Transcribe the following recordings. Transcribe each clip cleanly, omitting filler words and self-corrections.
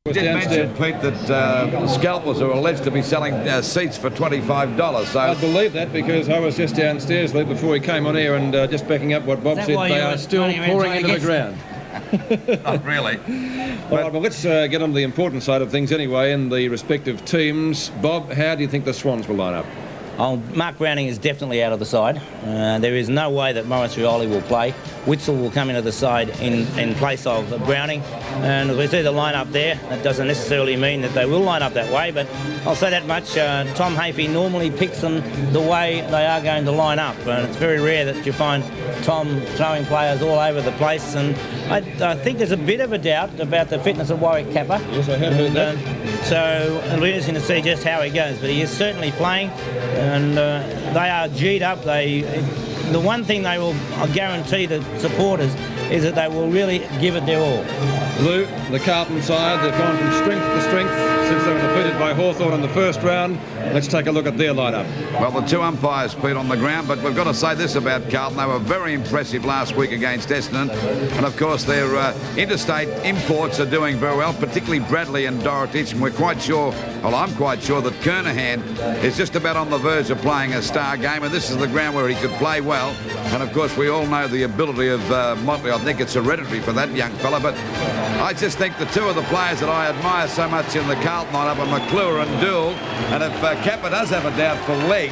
I did mention, Pete, that scalpers are alleged to be selling seats for $25. So I believe that because I was just downstairs before he came on air and just backing up what Bob said. They are still pouring into the ground. Not really. All right, well, let's get on to the important side of things anyway in the respective teams. Bob, how do you think the Swans will line up? Oh, Mark Browning is definitely out of the side. There is no way that Maurice Rioli will play. Witzel will come into the side in place of Browning. And if we see the line-up there, that doesn't necessarily mean that they will line up that way, but I'll say that much. Tom Hafey normally picks them the way they are going to line up, and it's very rare that you find Tom throwing players all over the place. And I think there's a bit of a doubt about the fitness of Warwick Kappa. Yes, I have heard that. So it'll be interesting to see just how he goes, but he is certainly playing, and they are G'd up. The one thing they will guarantee the supporters is that they will really give it their all. Lou, the Carlton side, they've gone from strength to strength since they were defeated by Hawthorn in the first round. Let's take a look at their lineup. Well, the two umpires, Pete, on the ground, but we've got to say this about Carlton. They were very impressive last week against Essendon, and of course their interstate imports are doing very well, particularly Bradley and Dorotich, and we're quite sure, well, I'm quite sure that Kernahan is just about on the verge of playing a star game, and this is the ground where he could play well. And of course we all know the ability of Motley. I think it's hereditary for that young fella, but I just think the two of the players that I admire so much in the Carlton lineup are McClure and Dool, and if Kappa does have a doubtful leg,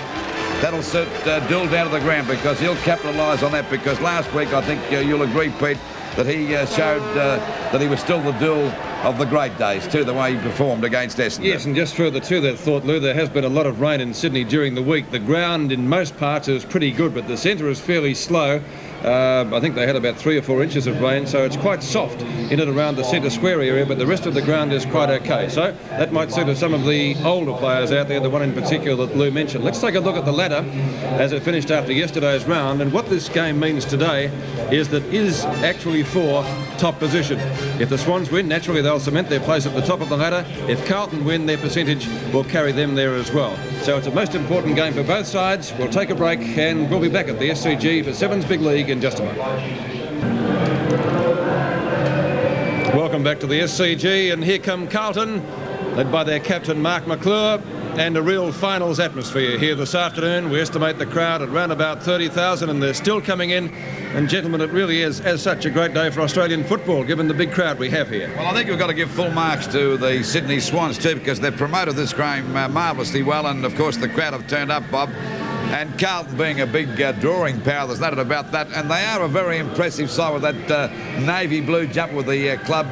that'll suit Dool down to the ground, because he'll capitalise on that, because last week I think you'll agree, Pete, that he showed that he was still the Dool of the great days too, the way he performed against Essendon. Yes, and just further to that thought, Lou, there has been a lot of rain in Sydney during the week. The ground in most parts is pretty good, but the centre is fairly slow. I think they had about 3 or 4 inches of rain, so it's quite soft in and around the centre square area, but the rest of the ground is quite okay. So that might suit some of the older players out there, the one in particular that Lou mentioned. Let's take a look at the ladder as it finished after yesterday's round, and what this game means today is that is actually for top position. If the Swans win, naturally they'll cement their place at the top of the ladder. If Carlton win, their percentage will carry them there as well. So it's a most important game for both sides. We'll take a break and we'll be back at the SCG for Sevens Big League in just a moment. Welcome back to the SCG, and here come Carlton, led by their captain Mark McClure, and a real finals atmosphere here this afternoon. We estimate the crowd at around about 30,000, and they're still coming in. And gentlemen, it really is, as such, a great day for Australian football, given the big crowd we have here. Well, I think we've got to give full marks to the Sydney Swans too, because they've promoted this game marvellously well, and of course the crowd have turned up, Bob. And Carlton being a big drawing power, there's no doubt about that. And they are a very impressive side with that navy blue jumper with the club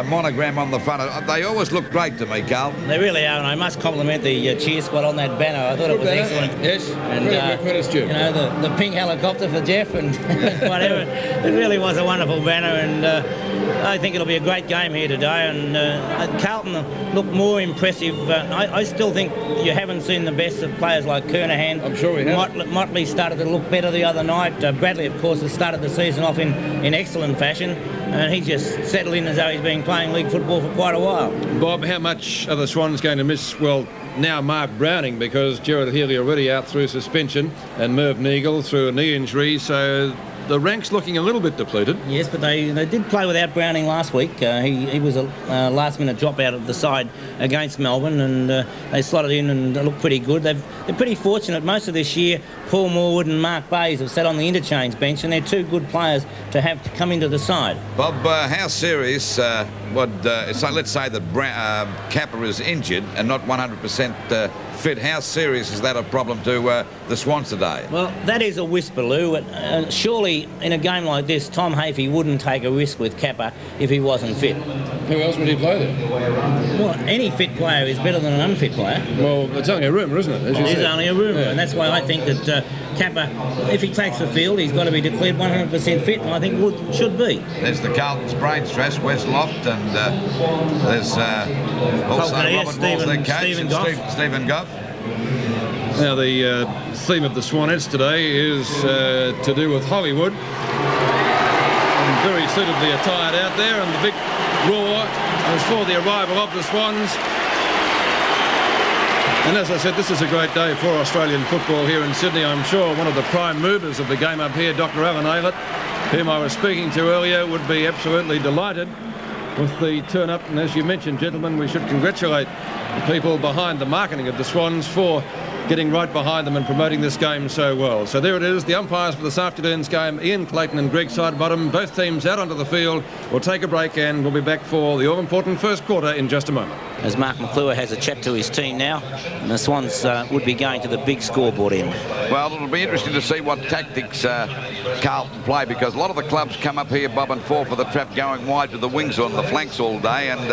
monogram on the front. They always look great to me, Carlton. They really are, and I must compliment the cheer squad on that banner. I thought it was excellent. Yes, and you know, the pink helicopter for Jeff and whatever. It really was a wonderful banner, and I think it'll be a great game here today. And Carlton look more impressive. I still think you haven't seen the best of players like Kernahan. I'm sure we have. Motley started to look better the other night. Bradley, of course, has started the season off in excellent fashion, and he just settled in as though he's been playing league football for quite a while. Bob, how much are the Swans going to miss, well, now Mark Browning, because Gerard Healy already out through suspension, and Merv Neagle through a knee injury, so the rank's looking a little bit depleted. Yes, but they did play without Browning last week. He was a last-minute drop out of the side against Melbourne, and they slotted in and looked pretty good. They're pretty fortunate most of this year. Paul Morwood and Mark Bayes have sat on the interchange bench, and they're two good players to have to come into the side. Bob, how serious let's say that Kappa is injured and not 100% fit, how serious is that a problem to the Swans today? Well, that is a whisper, Lou. Surely in a game like this, Tom Hafey wouldn't take a risk with Kappa if he wasn't fit. Who else would he play there? Well, any fit player is better than an unfit player. Well, it's only a rumour, isn't it? It is only a rumour, and that's why I think that Kappa, if he takes the field, he's got to be declared 100% fit, and I think should be. There's the Carlton's brain stress, Wes Loft, and there's also Robert Walls, their coach, Stephen Goff. Now, the theme of the Swanettes today is to do with Hollywood. And very suitably attired out there, and the big roar is for the arrival of the Swans. And as I said, this is a great day for Australian football here in Sydney. I'm sure one of the prime movers of the game up here, Dr. Alan Aylett, whom I was speaking to earlier, would be absolutely delighted with the turn-up. And as you mentioned, gentlemen, we should congratulate the people behind the marketing of the Swans for getting right behind them and promoting this game so well. So there it is, the umpires for this afternoon's game, Ian Clayton and Greg Sidebottom, both teams out onto the field. We'll take a break and we'll be back for the all-important first quarter in just a moment. As Mark McClure has a chat to his team now, and the Swans would be going to the big scoreboard end. Well, it'll be interesting to see what tactics Carlton play, because a lot of the clubs come up here, Bob, and fall for the trap going wide to the wings or on the flanks all day, and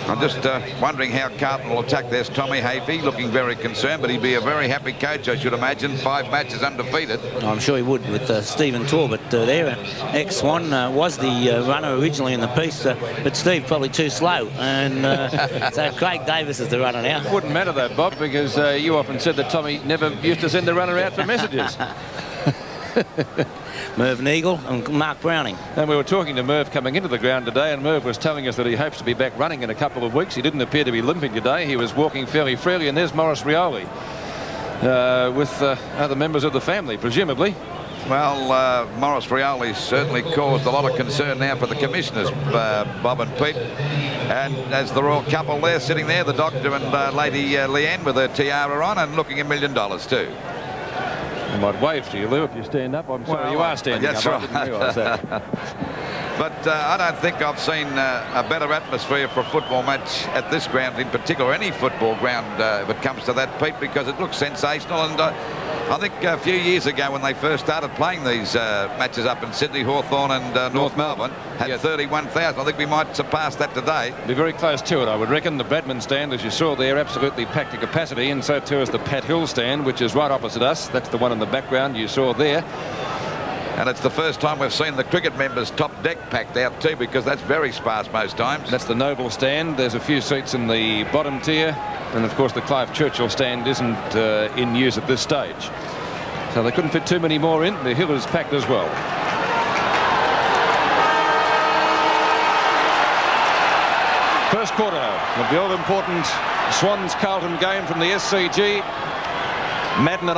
I'm just wondering how Carlton will attack. There's Tommy Hafey looking very concerned, but he'd be a very happy coach, I should imagine. 5 matches undefeated. I'm sure he would with Stephen Torbett there. Ex-Swan was the runner originally in the piece, but Steve probably too slow, and so Craig Davis is the runner now. It wouldn't matter though, Bob, because you often said that Tommy never used to send the runner out for messages. Merv Neagle and Mark Browning. And we were talking to Merv coming into the ground today, and Merv was telling us that he hopes to be back running in a couple of weeks. He didn't appear to be limping today. He was walking fairly freely, and there's Maurice Rioli with other members of the family, presumably. Well, Maurice Rioli certainly caused a lot of concern now for the commissioners, Bob and Pete. And as the royal couple there, sitting there, the doctor and Lady Leanne with her tiara on and looking $1 million too. I might wave to you, Lou, if you stand up. I'm sorry, you are standing that's up. Right. I didn't realise that. But I don't think I've seen a better atmosphere for a football match at this ground in particular, any football ground if it comes to that, Pete, because it looks sensational. And I think a few years ago when they first started playing these matches up in Sydney, Hawthorn and North Melbourne, had 31,000. I think we might surpass that today. Be very close to it, I would reckon. The Bradman stand, as you saw there, absolutely packed to capacity, and so too is the Pat Hill stand, which is right opposite us. That's the one in the background you saw there. And it's the first time we've seen the cricket members' top deck packed out too, because that's very sparse most times. That's the Noble stand. There's a few seats in the bottom tier, and of course the Clive Churchill stand isn't in use at this stage, so they couldn't fit too many more in. The Hill is packed as well. First quarter of the all-important Swans Carlton game from the SCG. Madden